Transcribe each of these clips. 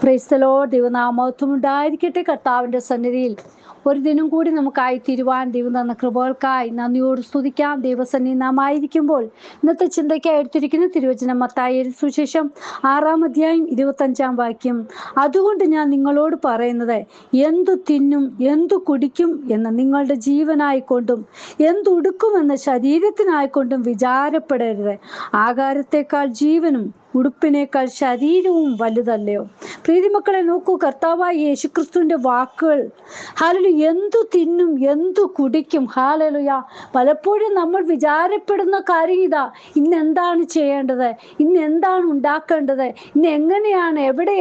Praise the Lord. ദൈവനാമമഹത്വം ഉണ്ടായിരിക്കട്ടെ. കർത്താവിൻ്റെ സന്നിധിയിൽ ഒരു ദിനം കൂടി നമുക്കായി തീരുവാൻ ദൈവം തന്ന കൃപകൾക്കായി നന്ദിയോട് സ്തുതിക്കാം. ദൈവസന്നിധി നാം ആയിരിക്കുമ്പോൾ ഇന്നത്തെ ചിന്തയ്ക്കായി എടുത്തിരിക്കുന്ന തിരുവചനം മത്തായിയുടെ സുവിശേഷം 6-ാം അധ്യായം 25-ാം വാക്യം. അതുകൊണ്ട് ഞാൻ നിങ്ങളോട് പറയുന്നത്, എന്തു തിന്നും എന്തു കുടിക്കും എന്ന് നിങ്ങളുടെ ജീവനായിക്കൊണ്ടും എന്തുടുക്കുമെന്ന് ശരീരത്തിനായിക്കൊണ്ടും വിചാരപ്പെടരുത്. ആഹാരത്തെക്കാൾ ജീവനും ഉടുപ്പിനേക്കാൾ ശരീരവും വലുതല്ലയോ. പ്രീതിമക്കളെ നോക്കൂ, കർത്താവായ യേശുക്രിസ്തുവിന്റെ വാക്കുകൾ. ഹല്ലേലൂയ. എന്തു തിന്നും എന്തു കുടിക്കും. ഹല്ലേലൂയ. പലപ്പോഴും നമ്മൾ വിചാരപ്പെടുന്ന കാര്യം ഇതാ, ഇന്ന് എന്താണ് ചെയ്യേണ്ടത്, ഇന്ന് എന്താണ് ഉണ്ടാക്കേണ്ടത്, ഇന്ന് എങ്ങനെയാണ്, എവിടെ,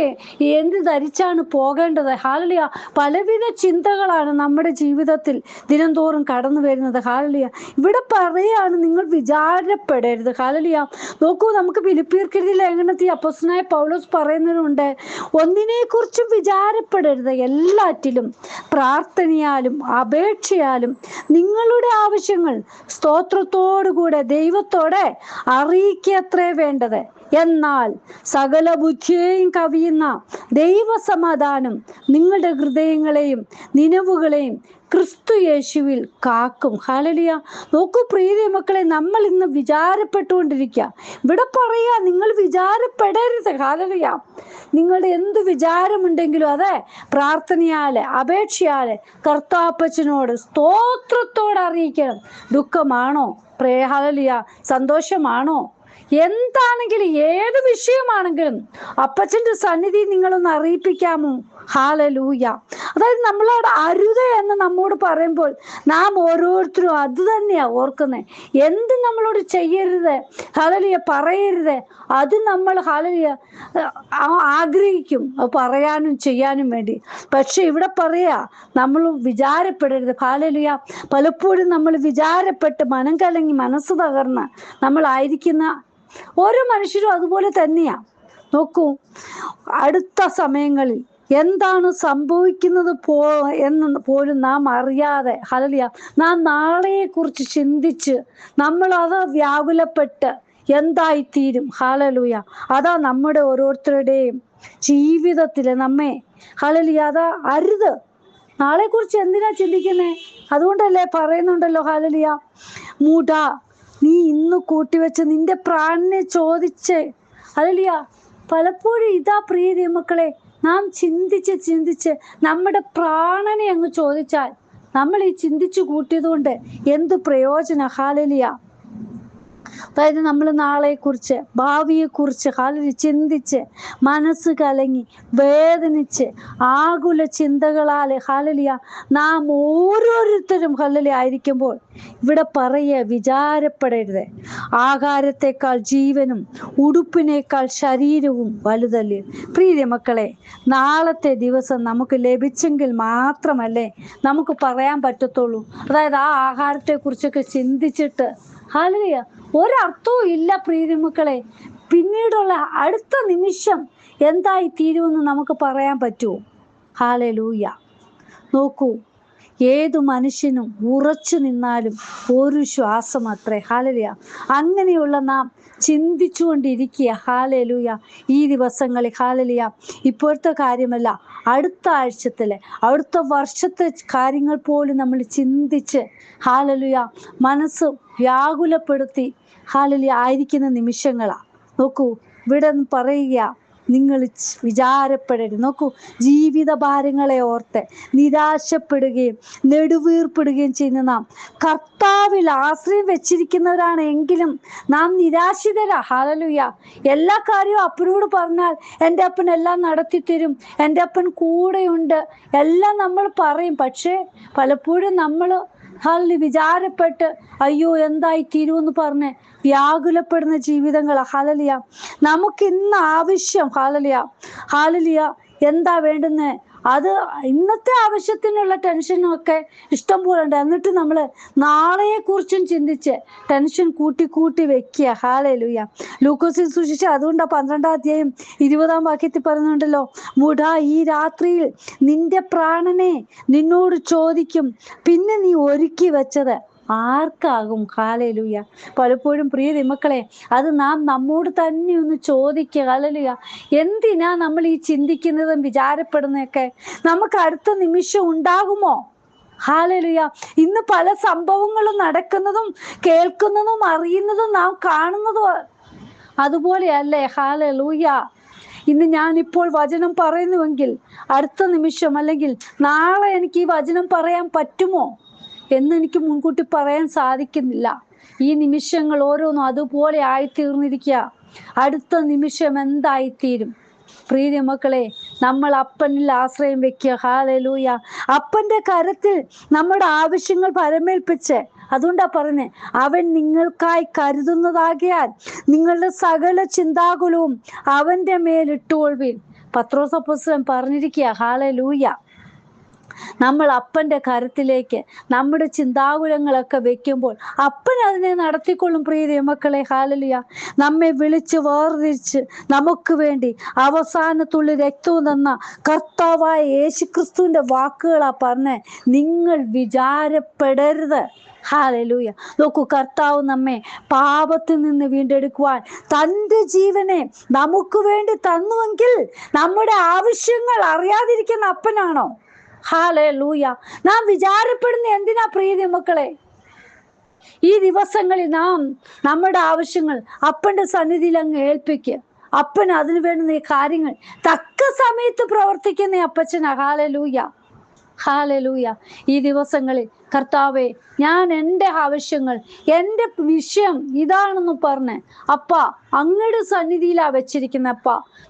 എന്ത് ധരിച്ചാണ് പോകേണ്ടത്. ഹല്ലേലൂയ. പലവിധ ചിന്തകളാണ് നമ്മുടെ ജീവിതത്തിൽ ദിനംതോറും കടന്നു വരുന്നത്. ഹല്ലേലൂയ. ഇവിടെ പറയാണ്, നിങ്ങൾ വിചാരപ്പെടരുത്. ഹല്ലേലൂയ. നോക്കൂ, നമുക്ക് ഫിലിപ്പിയർക്കെഴുതിയ ലേഖനത്തിൽ അപ്പോസ്തലനായ പൗലോസ് പറയുന്നതുണ്ട്, ഒന്നിനെ കുറിച്ചും വിചാരപ്പെടരുത്, എല്ലാറ്റിലും പ്രാർത്ഥനയാലും അപേക്ഷയാലും നിങ്ങളുടെ ആവശ്യങ്ങൾ സ്തോത്രത്തോടുകൂടെ ദൈവത്തോടെ അറിയിക്കത്രേ വേണ്ടത്. എന്നാൽ സകല ബുദ്ധിയെയും കവിയുന്ന ദൈവസമാധാനം നിങ്ങളുടെ ഹൃദയങ്ങളെയും നിലവുകളെയും ക്രിസ്തു യേശുവിൽ കാക്കും. ഹല്ലേലൂയ. നോക്കൂ പ്രിയ മക്കളെ, നമ്മൾ ഇന്ന് വിചാരപ്പെട്ടുകൊണ്ടിരിക്കുക. ഇവിടെ പറയാ, നിങ്ങൾ വിചാരപ്പെടരുത്. ഹല്ലേലൂയ. നിങ്ങളുടെ എന്ത് വിചാരമുണ്ടെങ്കിലും അതെ പ്രാർത്ഥനയാല് അപേക്ഷയാല് കർത്താപ്പച്ചനോട് സ്തോത്രത്തോടെ അറിയിക്കണം. ദുഃഖമാണോ, ഹല്ലേലൂയ, സന്തോഷമാണോ, എന്താണെങ്കിലും ഏത് വിഷയമാണെങ്കിലും അപ്പച്ചന്റെ സന്നിധി നിങ്ങളൊന്ന് അറിയിപ്പിക്കാമോ. ഹല്ലേലൂയ. അതായത് നമ്മളോട് അരുത് എന്ന് നമ്മോട് പറയുമ്പോൾ നാം ഓരോരുത്തരും അത് തന്നെയാ ഓർക്കുന്നത്. എന്ത് നമ്മളോട് ചെയ്യരുത്, ഹല്ലേലൂയ, പറയരുത്, അത് നമ്മൾ ഹല്ലേലൂയ ആഗ്രഹിക്കും പറയാനും ചെയ്യാനും വേണ്ടി. പക്ഷെ ഇവിടെ പറയാ, നമ്മൾ വിചാരപ്പെടരുത്. ഹല്ലേലൂയ. പലപ്പോഴും നമ്മൾ വിചാരപ്പെട്ട് മനം കലങ്ങി മനസ്സ് തകർന്ന് നമ്മളായിരിക്കുന്ന ഓരോ മനുഷ്യരും അതുപോലെ തന്നെയാ. നോക്കൂ, അടുത്ത സമയങ്ങളിൽ എന്താണ് സംഭവിക്കുന്നത് എന്ന് പോലും നാം അറിയാതെ, ഹല്ലേലൂയ, നാം നാളെയെ കുറിച്ച് ചിന്തിച്ച് നമ്മൾ അത് വ്യാകുലപ്പെട്ട് എന്തായിത്തീരും. ഹല്ലേലൂയ. അതാ നമ്മുടെ ഓരോരുത്തരുടെയും ജീവിതത്തില് നമ്മെ, ഹല്ലേലൂയ, അതാ അരുത്. നാളെ കുറിച്ച് എന്തിനാ ചിന്തിക്കുന്നേ? അതുകൊണ്ടല്ലേ പറയുന്നുണ്ടല്ലോ, ഹല്ലേലൂയ, മൂഢാ, നീ ഇന്ന് കൂട്ടിവെച്ച് നിന്റെ പ്രാണനെ ചോദിച്ച്. ഹല്ലേലൂയ. പലപ്പോഴും ഇതാ പ്രിയ മക്കളെ, നാം ചിന്തിച്ച് നമ്മുടെ പ്രാണനെ അങ്ങ് ചോദിച്ചാൽ നമ്മൾ ഈ ചിന്തിച്ചു കൂട്ടിയത് കൊണ്ട് എന്ത് പ്രയോജനം. ഹല്ലേലൂയ. അതായത് നമ്മൾ നാളെക്കുറിച്ച് ഭാവിയെക്കുറിച്ച് ഹല്ലേലൂയ ചിന്തിച്ച് മനസ്സ് കലങ്ങി വേദനിച്ച് ആകുല ചിന്തകളാൽ ഹല്ലേലൂയ നാം ഓരോരുത്തരും ഹല്ലേലൂയ ആയിരിക്കുമ്പോൾ ഇവിടെ പറയുക, വിചാരപ്പെടരുത്. ആഹാരത്തെക്കാൾ ജീവനും ഉടുപ്പിനേക്കാൾ ശരീരവും വലുതല്ലേ. പ്രിയ മക്കളെ, നാളത്തെ ദിവസം നമുക്ക് ലഭിച്ചെങ്കിൽ മാത്രമല്ലേ നമുക്ക് പറയാൻ പറ്റത്തുള്ളൂ. അതായത് ആ ആഹാരത്തെക്കുറിച്ചൊക്കെ ചിന്തിച്ചിട്ട് ഹല്ലേലൂയ ഒരർത്ഥവും ഇല്ല പ്രിയ മക്കളെ. പിന്നീടുള്ള അടുത്ത നിമിഷം എന്തായി തീരുമെന്ന് നമുക്ക് പറയാൻ പറ്റുമോ? ഹല്ലേലൂയ. നോക്കൂ, ഏതു മനുഷ്യനും ഉറച്ചു നിന്നാലും ഒരു ശ്വാസം അത്രേ. ഹല്ലേലൂയ. അങ്ങനെയുള്ള നാം ചിന്തിച്ചുകൊണ്ടിരിക്കുക. ഹല്ലേലൂയ. ഈ ദിവസങ്ങളിൽ ഹല്ലേലൂയ ഇപ്പോഴത്തെ കാര്യമല്ല, അടുത്ത ആഴ്ചത്തിലെ അടുത്ത വർഷത്തെ കാര്യങ്ങൾ പോലും നമ്മൾ ചിന്തിച്ച് ഹല്ലേലൂയ മനസ്സ് വ്യാകുലപ്പെടുത്തി ഹല്ലേലൂയ ആയിരിക്കുന്ന നിമിഷങ്ങളാ. നോക്കൂ, ഇവിടെ പറയുക, നിങ്ങൾ വിചാരപ്പെടരുത്. നോക്കൂ, ജീവിത ഭാരങ്ങളെ ഓർത്ത് നിരാശപ്പെടുകയും നെടുവീർപ്പിടുകയും ചെയ്യുന്ന നാം കർത്താവിൽ ആശ്രയം വെച്ചിരിക്കുന്നവരാണ് എങ്കിലും നാം നിരാശിതരാ. ഹല്ലേലൂയ. എല്ലാ കാര്യവും അപ്പനോട് പറഞ്ഞാൽ എൻ്റെ അപ്പൻ എല്ലാം നടത്തിത്തരും, എൻ്റെ അപ്പൻ കൂടെയുണ്ട്, എല്ലാം നമ്മൾ പറയും. പക്ഷേ പലപ്പോഴും നമ്മൾ വിചാരപ്പെട്ട് അയ്യോ എന്തായി തീരുമെന്ന് പറഞ്ഞ് വ്യാകുലപ്പെടുന്ന ജീവിതങ്ങളാ. ഹല്ലേലൂയ. നമുക്ക് ഇന്ന് ആവശ്യം ഹല്ലേലൂയ എന്താ വേണ്ടുന്നേ, അത് ഇന്നത്തെ ആവശ്യത്തിനുള്ള ടെൻഷനൊക്കെ ഇഷ്ടം പോലെ ഉണ്ട്. എന്നിട്ട് നമ്മൾ നാളെയെ കുറിച്ചും ചിന്തിച്ച് ടെൻഷൻ കൂട്ടി വെക്കുക. ഹല്ലേലൂയ. ലൂക്കോസിൽ സൂക്ഷിച്ച് അതുകൊണ്ട് 12-ാം അധ്യായം 20-ാം വാക്യത്തിൽ പറയുന്നുണ്ടല്ലോ, മൂഢാ, ഈ രാത്രിയിൽ നിന്റെ പ്രാണനെ നിന്നോട് ചോദിക്കും, പിന്നെ നീ ഒരുക്കി വെച്ചത് ആർക്കാകും? ഹല്ലേലൂയ. പലപ്പോഴും പ്രിയ മക്കളെ, അത് നാം നമ്മോട് തന്നെ ഒന്ന് ചോദിക്കുക. ഹല്ലേലൂയ. എന്തിനാ നമ്മൾ ഈ ചിന്തിക്കുന്നതും വിചാരപ്പെടുന്നതൊക്കെ? നമുക്ക് അടുത്ത നിമിഷം ഉണ്ടാകുമോ? ഹല്ലേലൂയ. ഇന്ന് പല സംഭവങ്ങളും നടക്കുന്നതും കേൾക്കുന്നതും അറിയുന്നതും നാം കാണുന്നതും അതുപോലെയല്ലേ? ഹല്ലേലൂയ. ഇന്ന് ഞാനിപ്പോൾ വചനം പറയുന്നുവെങ്കിൽ അടുത്ത നിമിഷം അല്ലെങ്കിൽ നാളെ എനിക്ക് ഈ വചനം പറയാൻ പറ്റുമോ എന്നെനിക്ക് മുൻകൂട്ടി പറയാൻ സാധിക്കുന്നില്ല. ഈ നിമിഷങ്ങൾ ഓരോന്നും അതുപോലെ ആയിത്തീർന്നിരിക്കുക. അടുത്ത നിമിഷം എന്തായിത്തീരും? പ്രിയ മക്കളെ, നമ്മൾ അപ്പനിൽ ആശ്രയം വെക്കുക. ഹല്ലേലൂയ. അപ്പന്റെ കരത്തിൽ നമ്മുടെ ആവശ്യങ്ങൾ പരമേൽപ്പിച്ച്, അതുകൊണ്ടാ പറയുന്നേ, അവൻ നിങ്ങൾക്കായി കരുതുന്നതാകിയാൽ നിങ്ങളുടെ സകല ചിന്താകുലവും അവന്റെ മേലിട്ടുകൊള്ളുവിൻ. പത്രോസ് അപ്പോസ്തലൻ പറഞ്ഞിരിക്കുക. ഹല്ലേലൂയ. നമ്മൾ അപ്പന്റെ കരത്തിലേക്ക് നമ്മുടെ ചിന്താകുലങ്ങളൊക്കെ വെക്കുമ്പോൾ അപ്പൻ അതിനെ നടത്തിക്കൊള്ളും. പ്രിയ മക്കളെ, ഹല്ലേലൂയ. നമ്മെ വിളിച്ച് വേർതിരിച്ച് നമുക്ക് വേണ്ടി അവസാനത്തുള്ളി രക്തവും തന്ന കർത്താവായ യേശുക്രിസ്തുവിന്റെ വാക്കുകളാ പറഞ്ഞേ, നിങ്ങൾ വിചാരപ്പെടരുത്. ഹല്ലേലൂയ. നോക്കൂ, കർത്താവ് നമ്മെ പാപത്തിൽ നിന്ന് വീണ്ടെടുക്കുവാൻ തൻ്റെ ജീവനെ നമുക്ക് വേണ്ടി തന്നുവെങ്കിൽ നമ്മുടെ ആവശ്യങ്ങൾ അറിയാതിരിക്കുന്ന അപ്പനാണോ? ഹല്ലേലൂയ. നാം വിചാരപ്പെടുന്ന എന്തിനാ പ്രിയ മക്കളെ? ഈ ദിവസങ്ങളിൽ നാം നമ്മുടെ ആവശ്യങ്ങൾ അപ്പന്റെ സന്നിധിയിൽ അങ്ങ് ഏൽപ്പിക്കുക. അപ്പൻ അതിനു വേണ്ടുന്ന ഈ കാര്യങ്ങൾ തക്ക സമയത്ത് പ്രവർത്തിക്കുന്ന അപ്പച്ചനാ. ഹല്ലേലൂയ. ഹല്ലേലൂയ. ഈ ദിവസങ്ങളിൽ കർത്താവേ, ഞാൻ എൻ്റെ ആവശ്യങ്ങൾ, എൻ്റെ വിഷയം ഇതാണെന്ന് പറഞ്ഞ് അപ്പ അങ്ങയുടെ സന്നിധിയിലാ വെച്ചിരിക്കുന്ന അപ്പ.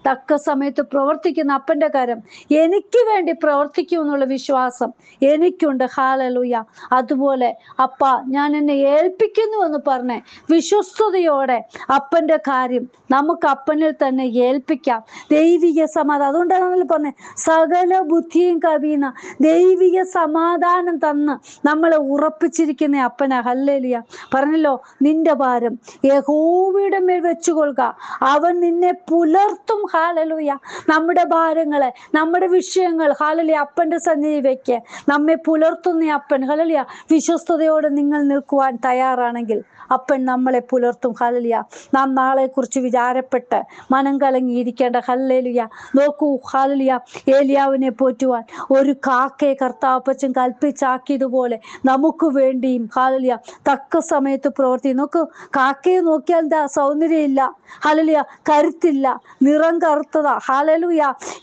തക്ക സമയത്ത് പ്രവർത്തിക്കുന്ന അപ്പന്റെ കരം എനിക്ക് വേണ്ടി പ്രവർത്തിക്കുമെന്നുള്ള വിശ്വാസം എനിക്കുണ്ട്. ഹല്ലേലൂയ. അതുപോലെ അപ്പ ഞാൻ എന്നെ ഏൽപ്പിക്കുന്നു എന്ന് പറഞ്ഞ് വിശ്വസ്തയോടെ അപ്പന്റെ കാര്യം നമുക്ക് അപ്പനിൽ തന്നെ ഏൽപ്പിക്കാം. ദൈവിക സമാധാനം, അതുകൊണ്ടാണ് പറഞ്ഞത്, സകല ബുദ്ധിയും കവിയുന്ന ദൈവിക സമാധാനം തന്ന് നമ്മളെ ഉറപ്പിച്ചിരിക്കുന്ന അപ്പന. ഹല്ലേലൂയ. പറഞ്ഞല്ലോ, നിന്റെ ഭാരം യഹോവയുടെ മേൽ വെച്ചുകൊള്ളുക, അവൻ നിന്നെ പുലർത്തും. ഹല്ലേലൂയ. നമ്മുടെ ഭാരങ്ങളെ, നമ്മുടെ വിഷയങ്ങൾ ഹല്ലേലൂയ അപ്പന്റെ സന്നിധി വെക്ക്. നമ്മെ പുലർത്തുന്ന അപ്പൻ. ഹല്ലേലൂയ. വിശ്വസ്തയോടെ നിങ്ങൾ നിൽക്കുവാൻ തയ്യാറാണെങ്കിൽ അപ്പൻ നമ്മളെ പുലർത്തും. ഹല്ലേലൂയ. നാം നാളെ കുറിച്ച് വിചാരപ്പെട്ട് മനം കലങ്ങിയിരിക്കേണ്ട. ഹല്ലേലൂയ. നോക്കൂ, ഹല്ലേലൂയ, ഏലിയാവിനെ പോറ്റുവാൻ ഒരു കാക്കയെ കർത്താപ്പച്ചൻ കൽപ്പിച്ചാക്കിയതുപോലെ നമുക്ക് വേണ്ടിയും ഹല്ലേലൂയ തക്ക സമയത്ത് പ്രവർത്തി. നോക്കൂ, കാക്കയെ നോക്കിയാൽ എന്താ? സൗന്ദര്യം ഇല്ല. ഹല്ലേലൂയ. കരുത്തില്ല, നിറം കറുത്തതാ. ഹല്ലേലൂയ.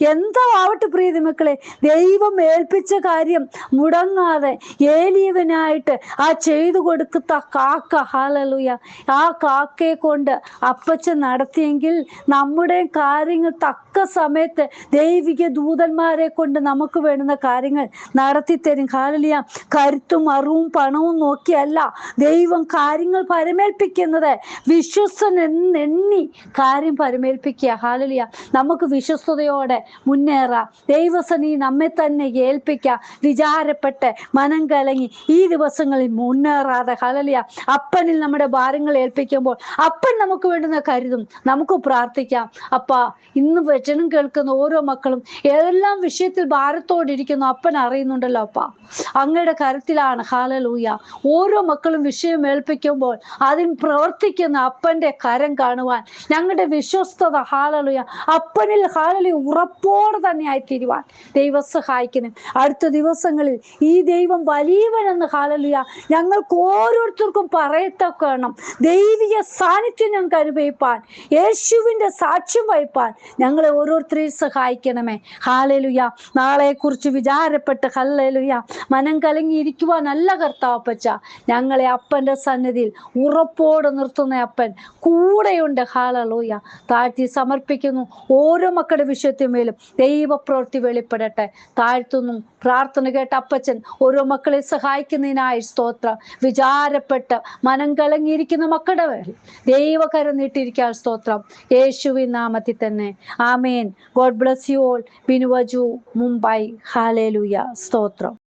എന്താ ആവട്ടെ പ്രിയ മക്കളെ, ദൈവം ഏൽപ്പിച്ച കാര്യം മുടങ്ങാതെ ഏലിയവനായിട്ട് ആ ചെയ്തു കൊടുക്കുന്ന കാക്ക. ഹല്ലേലൂയ. ആ കാക്കയെ കൊണ്ട് അപ്പച്ചൻ നടത്തിയെങ്കിൽ നമ്മുടെ കാര്യങ്ങൾ തക്ക സമയത്ത് ദൈവിക ദൂതന്മാരെ കൊണ്ട് നമുക്ക് വേണ്ടുന്ന കാര്യങ്ങൾ നടത്തിത്തരും. ഹല്ലേലൂയ. കരുത്തും അറിവും പണവും നോക്കിയല്ല ദൈവം കാര്യങ്ങൾ പരമേൽപ്പിക്കുന്നത്. വിശ്വസ്തൻ എണ്ണി കാര്യം പരമേൽപ്പിക്കുക. ഹല്ലേലൂയ. നമുക്ക് വിശ്വസ്തയോടെ മുന്നേറാം. ദൈവസന്നിധി നമ്മെ തന്നെ ഏൽപ്പിക്കാം. വിചാരപ്പെട്ട് മനം കലങ്ങി ഈ ദിവസങ്ങളിൽ മുന്നേറാതെ ഹല്ലേലൂയ അപ്പനിൽ നമ്മുടെ ഭാരങ്ങൾ ഏൽപ്പിക്കുമ്പോൾ അപ്പൻ നമുക്ക് വേണ്ടുന്ന കരുതും. നമുക്ക് പ്രാർത്ഥിക്കാം. അപ്പ, ഇന്ന് വചനം കേൾക്കുന്ന ഓരോ മക്കളും ഏതെല്ലാം വിഷയത്തിൽ ഭാരത്തോടിരിക്കുന്നു അപ്പൻ അറിയുന്നുണ്ടല്ലോ. അപ്പ, അങ്ങയുടെ കരുത്തിലാണ്. ഹല്ലേലൂയ. ഓരോ മക്കളും വിഷയം ഏൽപ്പിക്കുമ്പോൾ അതിൽ പ്രവർത്തിക്കുന്ന അപ്പന്റെ കരം കാണുവാൻ ഞങ്ങളുടെ വിശ്വസ്തത ഹല്ലേലൂയ അപ്പനിൽ ഹല്ലേലൂയ ഉറപ്പോടെ തന്നെ ആയിത്തീരുവാൻ ദൈവം സഹായിക്കുന്നു. അടുത്ത ദിവസങ്ങളിൽ ഈ ദൈവം വലിയവനെന്ന് ഹല്ലേലൂയ ഞങ്ങൾക്ക് ഓരോരുത്തർക്കും പറയത്തക്കണം. ദൈവിക സാന്നിധ്യം ഞങ്ങൾക്ക് അനുഭവിപ്പാൻ, യേശുവിന്റെ സാക്ഷ്യം വഹിപ്പാൻ ഞങ്ങളെ ഓരോരുത്തരെയും സഹായിക്കണമേ. ഹല്ലേലൂയ. നാളെ കുറിച്ച് വിചാരപ്പെട്ട് ഹല്ലേലൂയ മനം കലങ്ങിയിരിക്കുവാനല്ല കർത്താവപ്പച്ച, ഞങ്ങളെ അപ്പന്റെ സന്നിധിയിൽ ഉറപ്പോടെ നിർത്തുന്ന അപ്പൻ കൂടെയുണ്ട്. ഹല്ലേലൂയ. താഴ്ത്തി സമർപ്പിക്കുന്നു. ഓരോ മക്കളുടെ വിഷയത്തിന്മേലും ദൈവപ്രവൃത്തി വെളിപ്പെടട്ടെ. താഴ്ത്തുന്നു. പ്രാർത്ഥന കേട്ട അപ്പച്ചൻ ഓരോ മക്കളെ സഹായിക്കുന്നതിനായി സ്തോത്രം. വിചാരപ്പെട്ട് മനം കലങ്ങിയിരിക്കുന്ന മക്കളുടെ മേൽ ദൈവകരം നീട്ടിയിരിക്കാൻ സ്തോത്രം. യേശുവിൻ നാമത്തിൽ തന്നെ. ആമേൻ. God bless you all. ബിനുവജു, മുംബൈ. ഹല്ലേലൂയ. സ്തോത്രം.